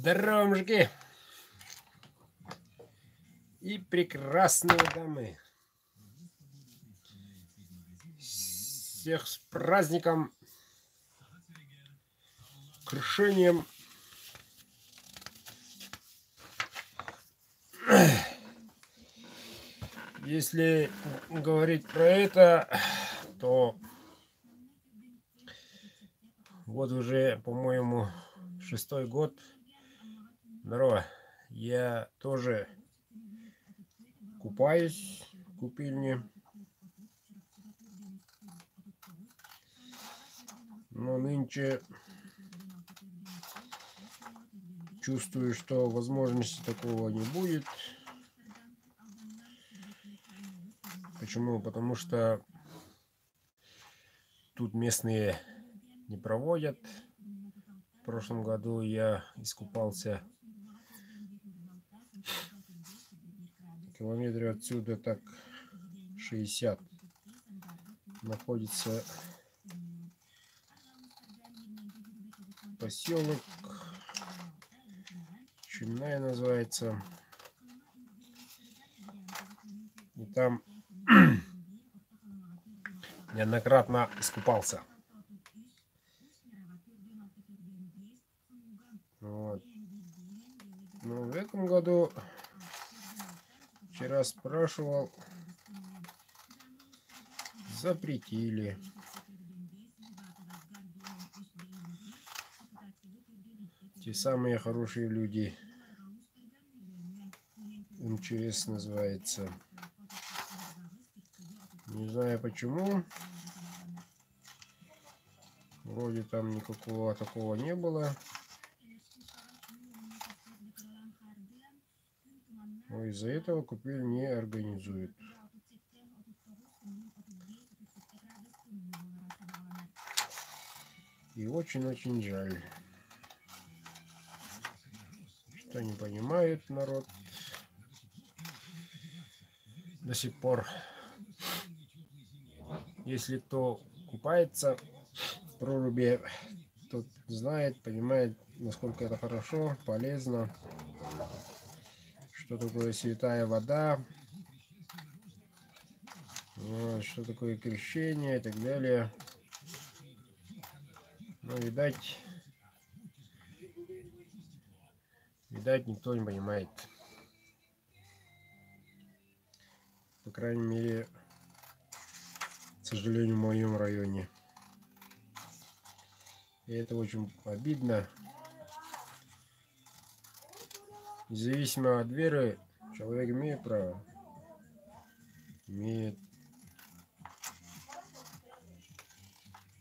Здорово, мужики! И прекрасные дамы! Всех с праздником! Крушением! Если говорить про это, то вот уже, по-моему, 6-й год. Здорово! Я тоже купаюсь в купельне. Но нынче чувствую, что возможности такого не будет. Почему? Потому что тут местные не проводят. В прошлом году я искупался километре отсюда, так 60. Находится поселок Чумная называется. И там неоднократно искупался. Вот. Но в этом году вчера спрашивал, запретили. Те самые хорошие люди. МЧС называется. Не знаю почему. Вроде там никакого такого не было. Но из-за этого купель не организует. И очень-очень жаль, что не понимает народ до сих пор. Если кто купается в проруби, тот знает, понимает, насколько это хорошо, полезно, что такое святая вода, вот, что такое крещение и так далее. Но видать, никто не понимает. По крайней мере, к сожалению, в моем районе. И это очень обидно. Независимо от веры, человек имеет право. Имеет.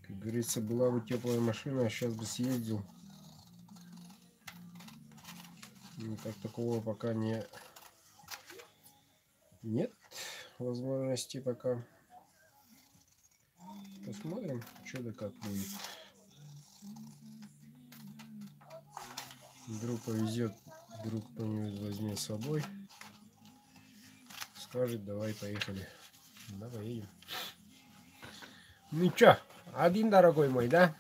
Как говорится, была бы теплая машина, а сейчас бы съездил. Ну, так такого пока нет возможности пока. Посмотрим, что да как будет. Вдруг повезет, вдруг кто-нибудь возьмет с собой. Скажет, давай, поехали. Да, поедем. Ну чё, один, дорогой мой, да?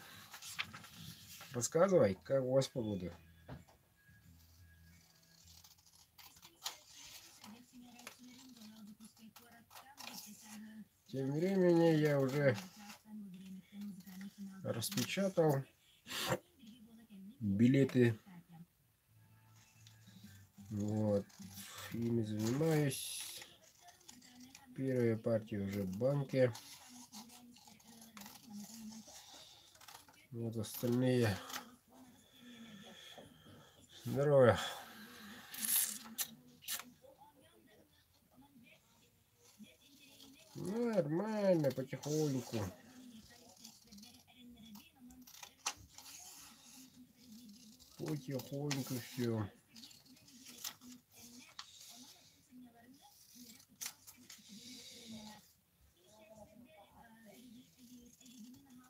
Рассказывай, как у вас погода? Тем временем я уже распечатал билеты. Вот. Ими занимаюсь. Первая партия уже в банке. Вот остальные. Здорово. Нормально, потихоньку. Потихоньку все.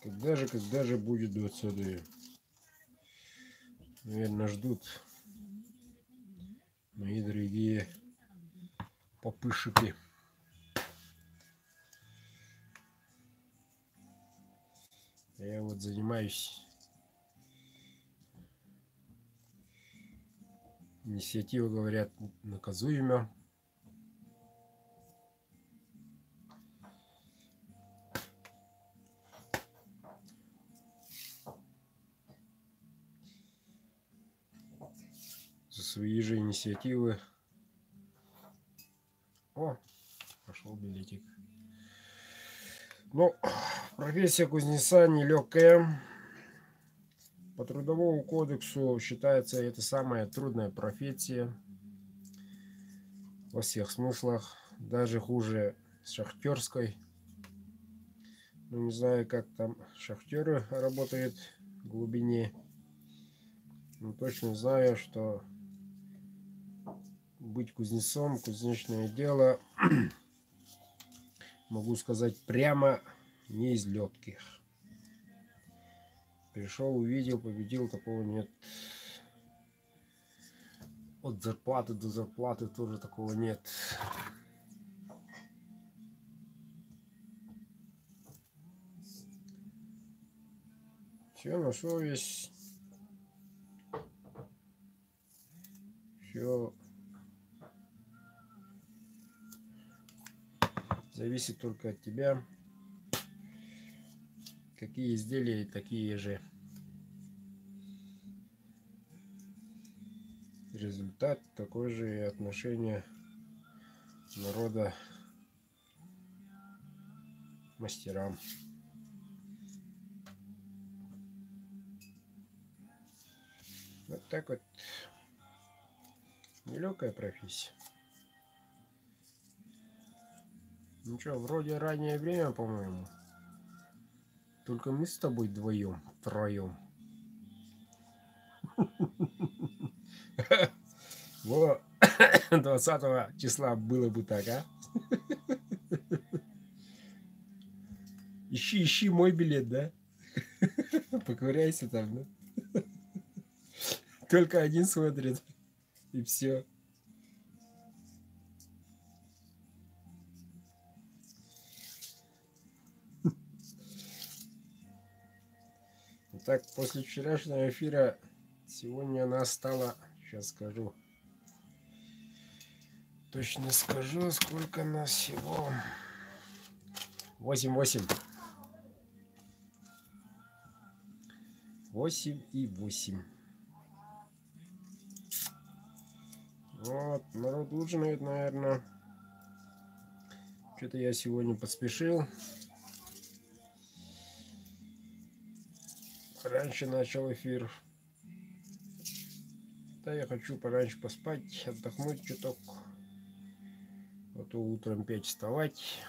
Когда же будет 20-е? Наверное, ждут мои дорогие попышики. Я вот занимаюсь Инициатива, говорят, наказуема. За свои же инициативы. О, пошел билетик. Ну, профессия кузнеца нелегкая. По трудовому кодексу считается это самая трудная профессия во всех смыслах. Даже хуже шахтерской. Ну, не знаю, как там шахтеры работают в глубине. Но точно знаю, что быть кузнецом, кузнечное дело, могу сказать прямо, не из легких. Пришел, увидел, победил, такого нет. От зарплаты до зарплаты тоже такого нет. Все на совесть. Все зависит только от тебя. Какие изделия, такие же результат, такое же и отношение народа к мастерам. Вот так вот. Нелегкая профессия. Ну что, вроде раннее время, по-моему. Только мы с тобой вдвоем, втроем. Вот 20 числа было бы так, а? Ищи мой билет, да? Поковыряйся там, да? Только один смотрит, и все. Так, после вчерашнего эфира сегодня она стала, сейчас скажу, точно скажу, сколько нас всего. 8,8. 8,8. Вот, народ ужинает, наверное. Что-то я сегодня поспешил. Раньше начал эфир. Да, я хочу пораньше поспать, отдохнуть чуток. А то утром 5 вставать.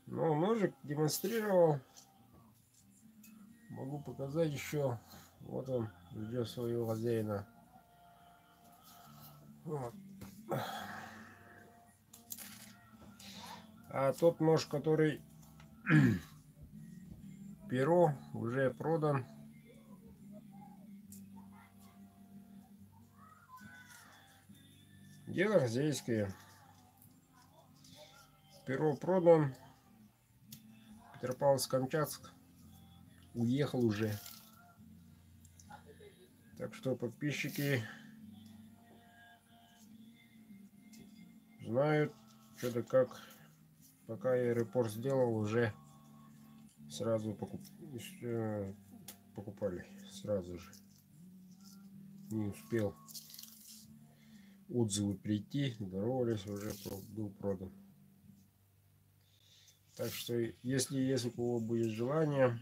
Но ножик демонстрировал. Могу показать еще. Вот он ждет своего хозяина. Вот. А тот нож, который перо, уже продан. Дело хозяйское. Перо продан. Петропавловск-Камчатск. Уехал уже. Так что подписчики знают, что да как. Пока я репорт сделал, уже сразу покупали. Сразу же. Не успел отзывы прийти. Здоровались, уже был продан. Так что, если есть у кого будет желание,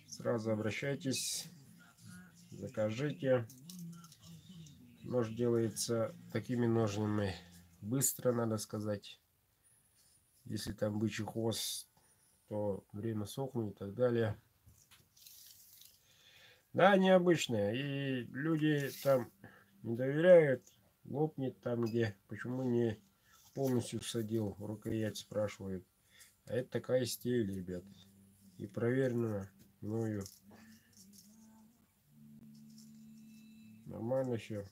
сразу обращайтесь, закажите. Нож делается такими ножными быстро, надо сказать. Если там бычий хвост, то время сохнет и так далее. Да, необычное. И люди там не доверяют, лопнет там где. Почему не полностью всадил, рукоять спрашивают. А это такая стиль, ребят. И проверено мною. Нормально все.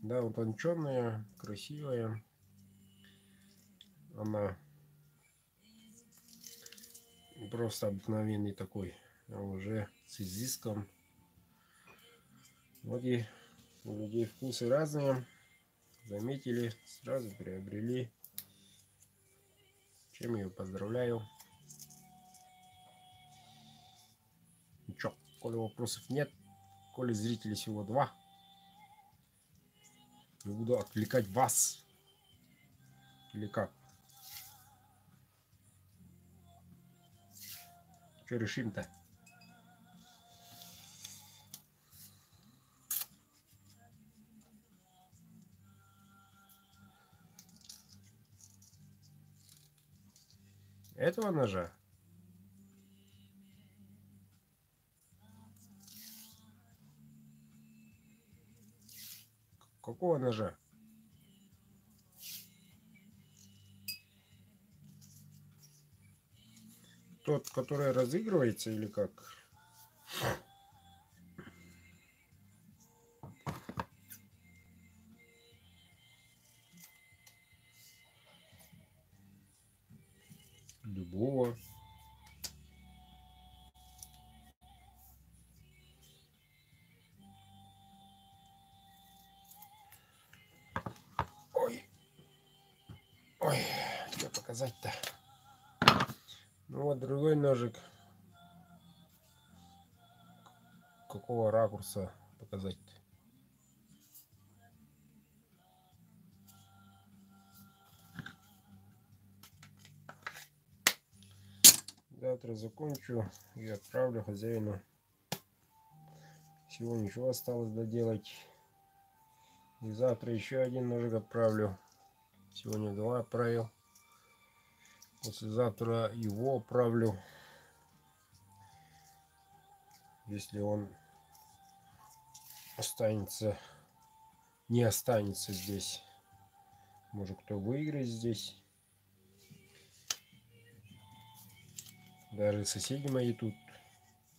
Да, утонченная, красивая. Она просто обыкновенный такой. А уже с изыском. Вот и у людей вкусы разные. Заметили, сразу приобрели. Чем ее поздравляю. Ну чё, коли вопросов нет, коли зрителей всего 2, я буду отвлекать вас. Или как? Что решим-то? Этого ножа? Какого ножа? Тот, который разыгрывается или как? Любого. Ой. Ой, что показать-то? Ну вот другой ножик. Какого ракурса показать-то? Завтра закончу и отправлю хозяину. Сегодня еще осталось доделать. И завтра еще один ножик отправлю. Сегодня 2 отправил. Послезавтра его отправлю. Если он останется, не останется здесь. Может, кто выиграет здесь. Даже соседи мои тут.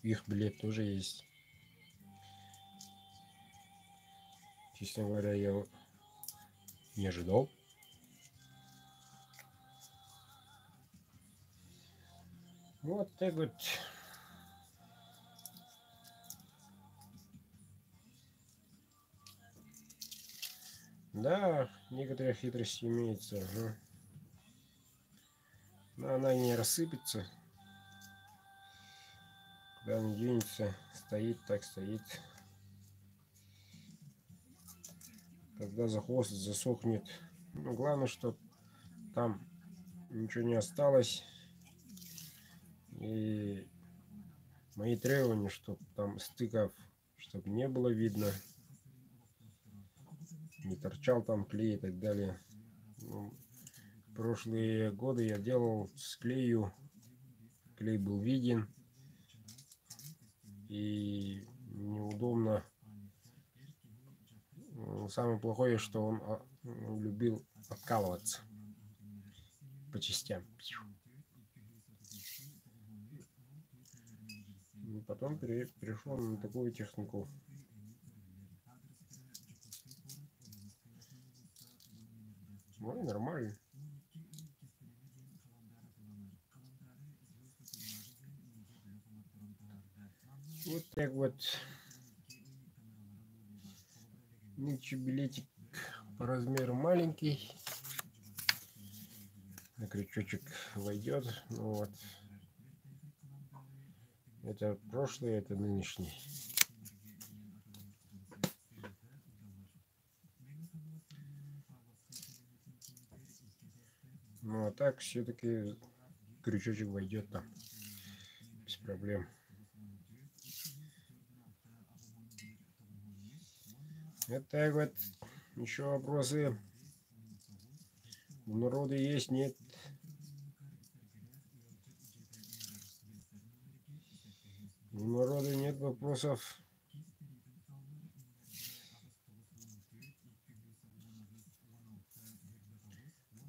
Их билет тоже есть. Честно говоря, я не ожидал. Вот так вот. Да, некоторые хитрости имеются. Ага. Но она не рассыпется. Куда не денется. Стоит, так стоит. Когда за хвост засохнет. Ну, главное, чтобы там ничего не осталось. И мои требования, чтобы там стыков, чтобы не было видно. Не торчал там клей и так далее. Ну, прошлые годы я делал с клею. Клей был виден. И неудобно. Самое плохое, что он любил откалываться по частям. И потом перешел на такую технику. Ну и нормально. Вот так вот. Нынче билетик по размеру маленький. На крючочек войдет. Ну вот. Это прошлый, это нынешний. Ну а так все-таки крючочек войдет там. Без проблем. Вот так вот. Еще вопросы у народа есть, нет? У народа нет вопросов.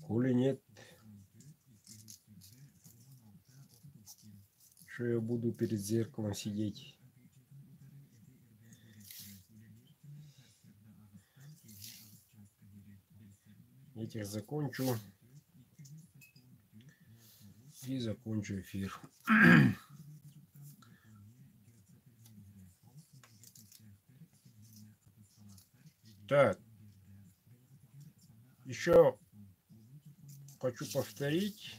Коли нет, что я буду перед зеркалом сидеть? Этих закончу. И закончу эфир. Так, еще хочу повторить.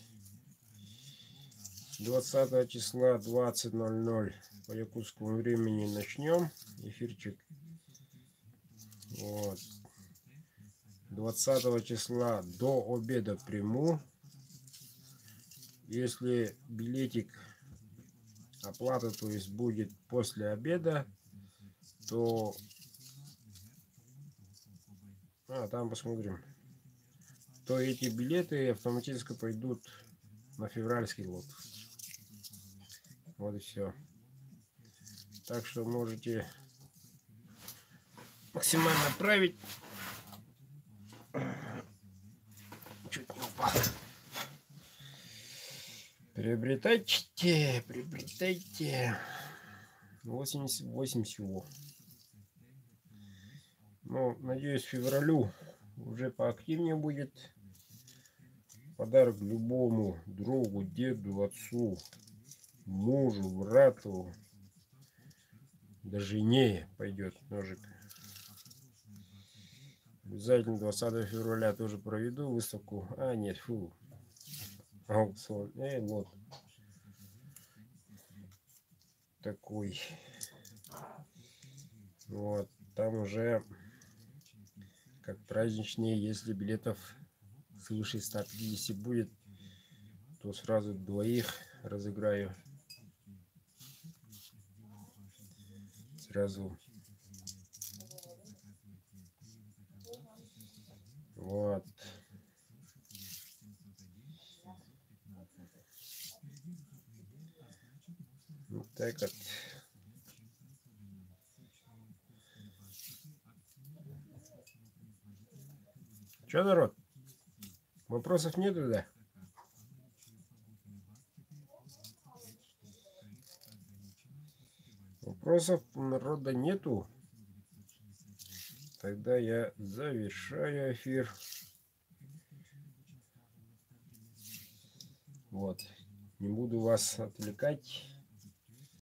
20 числа 20:00 по якутскому времени начнем эфирчик. Вот. 20 числа до обеда приму. Если билетик, оплата, то есть будет после обеда, то там посмотрим, то эти билеты автоматически пойдут на февральский лот. Вот и все. Так что можете максимально отправить. Чуть не упал. Приобретайте, приобретайте. 88 всего. Ну, надеюсь, к февралю уже поактивнее будет. Подарок любому другу, деду, отцу, мужу, брату, да жене пойдет ножик. Обязательно 20 февраля тоже проведу выставку. Нет, фу. Аукцион. Вот. Такой. Вот. Там уже как праздничнее, если билетов свыше 150 будет, то сразу двоих разыграю. Сразу. Вот. Вот так вот. Че, народ? Вопросов нету, да? Вопросов у народа нету. Тогда я завершаю эфир. Вот. Не буду вас отвлекать.